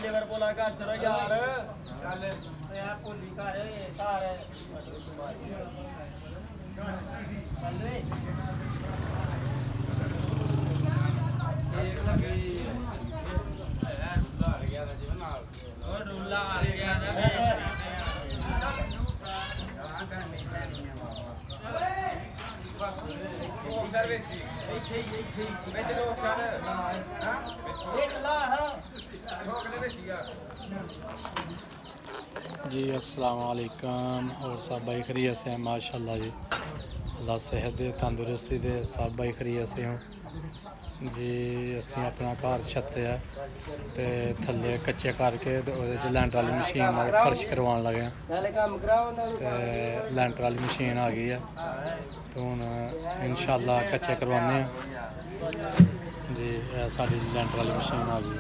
घर बोला घर चलो यार भोली घर घर डूला आ गया जी अस्सलाम वालेकुम और सब भाई खैरियत से हैं माशाल्लाह जी अल्लाह सेहत दे तंदुरुस्ती दे सब भाई खैरियत से हों जी असीं अपना घर छत्ते है ते थल्ले कच्चे करके ते ओहदे च लैंटर वाली मशीन नाल फर्श करवाउण लगे हैं ते लैंटर वाली मशीन आ गई है तो हुण इंशाअल्लाह कच्चे करवाने हैं जी साडी लैंटर वाली मशीन आ गई है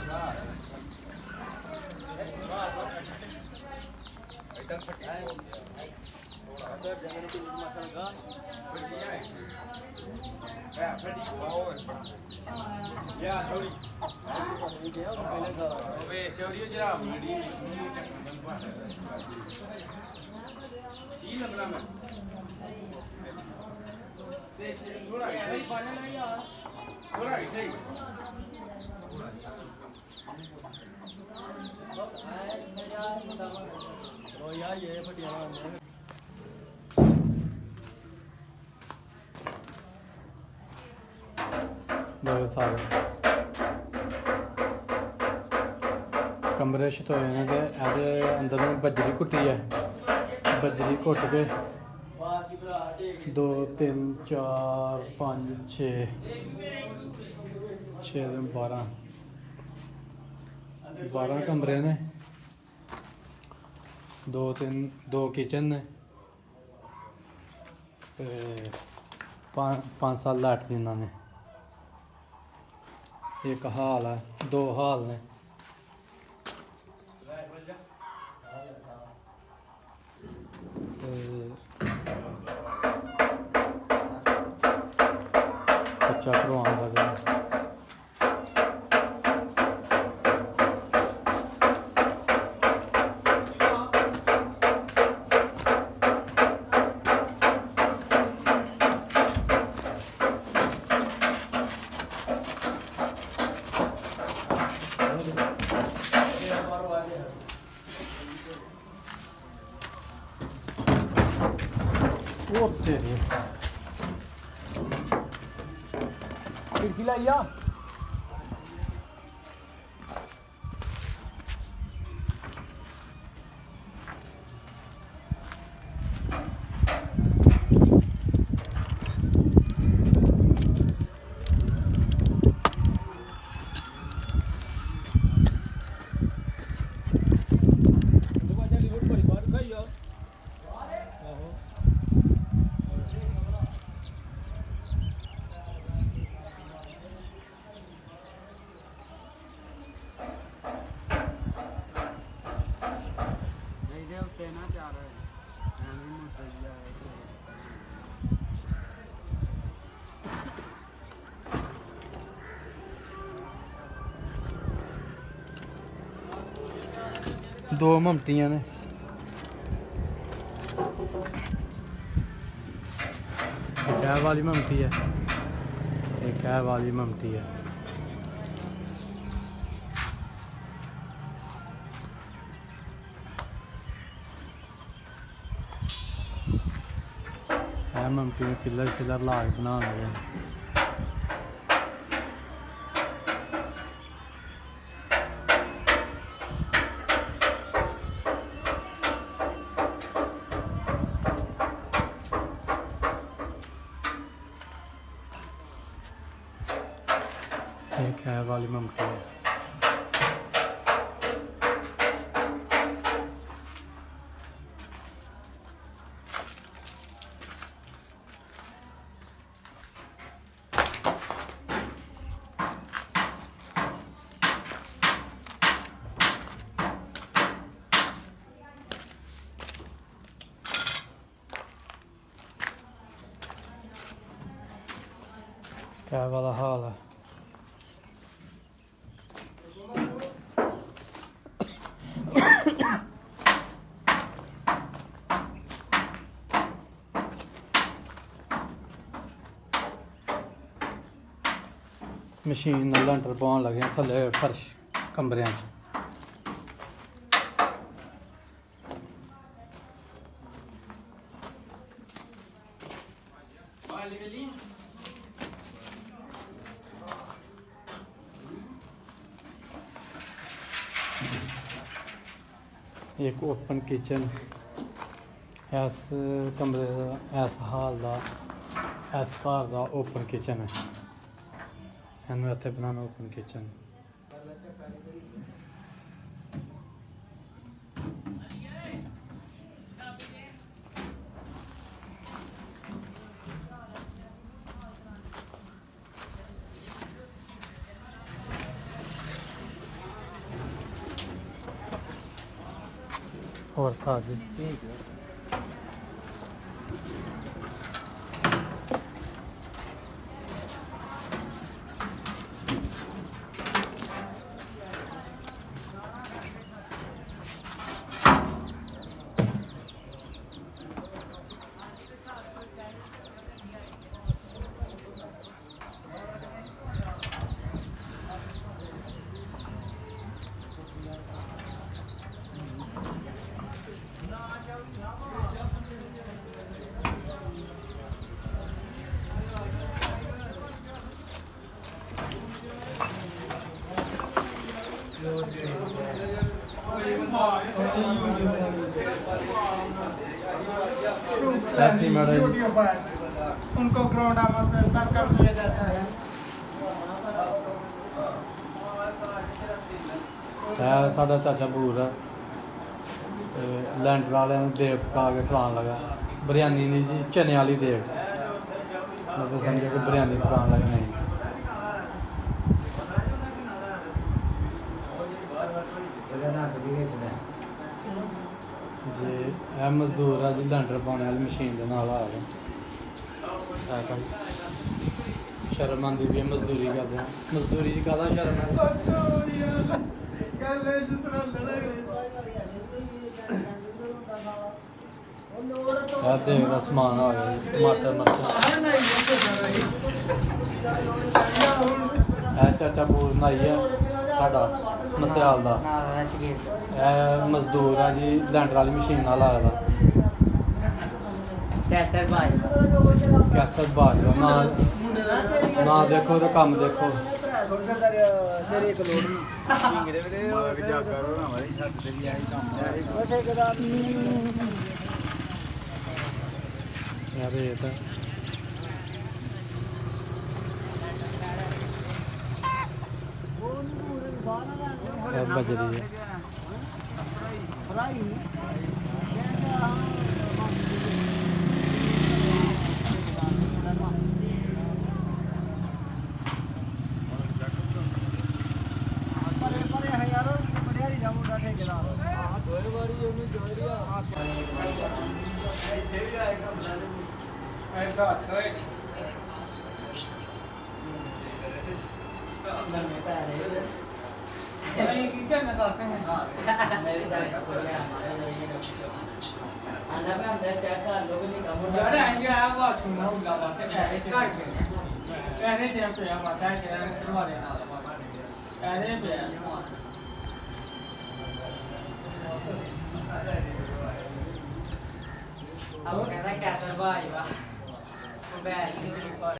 सारे कमरे छतोए ने ते एहदे अंदर बजरी कुट्टी है बजरी कुट के 2 3 4 5 6 12 कमरे ने 2 किचन ने ते 5-7 लैटरीन ने एक हाल है 2 हाल ने कच्चा करवाने लगे वो तेरे खिड़की लाइया दो ममटियां ने एक वाली ममटी है एक वाली ममटी है ममटी में पिलर शिलर ला के बना लगे एक है वाली ममटी है ਇਹ ਵਾਲਾ ਹਾਲ ਹੈ। ਮਸ਼ੀਨ ਨਾਲ ਲੈਂਟਰ ਪਾਉਣ ਲੱਗੇ ਹਾਂ ਥੱਲੇ ਫਰਸ਼ ਕਮਰਿਆਂ 'ਚ। एक ओपन किचन इस कमरे का इस हाल का इस घर का ओपन किचन है। इन्होंने इतने बनाना ओपन किचन। और साथ ही ऐसी मैडम उनको ग्राउंड कर दिया जाता है। साडा चाचा बूर है लैंटर वाले देव पका के खिलान लगा। बिरयानी नहीं जी, चने वाली देव, मतलब समझो कि बिरयानी पकान लगे नहीं। जी यह मजदूर है जी लैंटर पाने वाली मशीन के नाल आ गए। शर्म आती भी मजदूरी करते हैं। मजदूरी च कहदा शर्म है। देख का समान आ गया टमाटर मरच। चाचा बूर नाई है साडा मसियाल का। मजदूर है जी लैंटर वाली मशीन नाल आया था। कैसर बाज ना देखो तो काम देखो। रेत बजरी है। अब कहता है कैसर भाई वाह